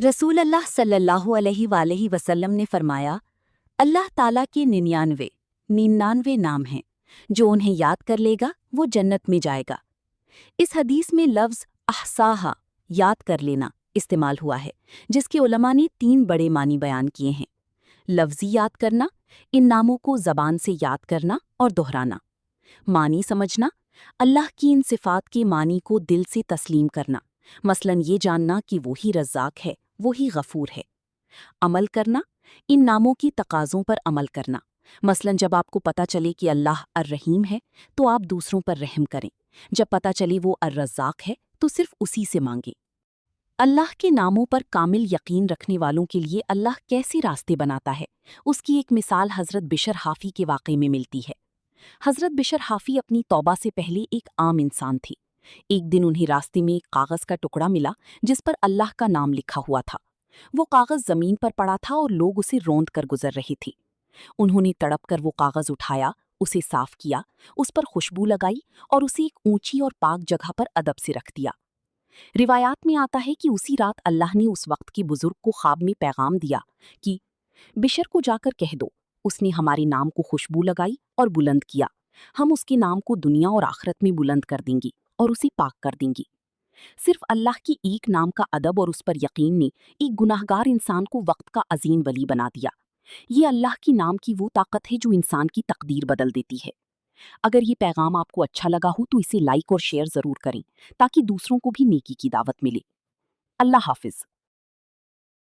रसूल अल्लाह सल्लल्लाहु अलैहि वसल्लम ने फरमाया, अल्लाह ताला के 99 नाम हैं, जो उन्हें याद कर लेगा वो जन्नत में जाएगा। इस हदीस में लफ्ज़ अहसाहा याद कर लेना इस्तेमाल हुआ है, जिसके उलमा ने 3 बड़े मानी बयान किए हैं। लफ्ज़ी याद करना, इन नामों को ज़बान से याद करना और दोहराना। मानी समझना, अल्लाह की इन सिफ़ात के मानी को दिल से तस्लीम करना, मसलन ये जानना कि वो ही रज़्ज़ाक है, वो ही गफ़ूर है। अमल करना, इन नामों की तकाज़ों पर अमल करना, मसलन जब आपको पता चले कि अल्लाह अर्रहीम है तो आप दूसरों पर रहम करें, जब पता चले वो अर्रज़्ज़ाक है तो सिर्फ उसी से मांगें। अल्लाह के नामों पर कामिल यकीन रखने वालों के लिए अल्लाह कैसे रास्ते बनाता है, उसकी एक मिसाल हज़रत बिशर हाफ़ी के वाक़े में मिलती है। हज़रत बिशर हाफ़ी अपनी तौबा से पहले एक आम इंसान थे। एक दिन उन्हें रास्ते में एक कागज़ का टुकड़ा मिला जिस पर अल्लाह का नाम लिखा हुआ था। वो कागज़ ज़मीन पर पड़ा था और लोग उसे रौंद कर गुजर रहे थे। उन्होंने तड़प कर वो कागज़ उठाया, उसे साफ किया, उस पर खुशबू लगाई और उसे एक ऊंची और पाक जगह पर अदब से रख दिया। रिवायात में आता है कि उसी रात अल्लाह ने उस वक्त के बुजुर्ग को ख्वाब में पैगाम दिया कि बिशर को जाकर कह दो, उसने हमारे नाम को खुशबू लगाई और बुलंद किया। हम उसके नाम को दुनिया और आखिरत में बुलंद कर देंगी और उसे पाक कर देंगी। सिर्फ अल्लाह की एक नाम का अदब और उस पर यकीन ने एक गुनाहगार इंसान को वक्त का अजीम वली बना दिया। ये अल्लाह की नाम की वो ताकत है जो इंसान की तकदीर बदल देती है। अगर ये पैगाम आपको अच्छा लगा हो तो इसे लाइक और शेयर ज़रूर करें, ताकि दूसरों को भी नेकी की दावत मिले। अल्लाह हाफिज़।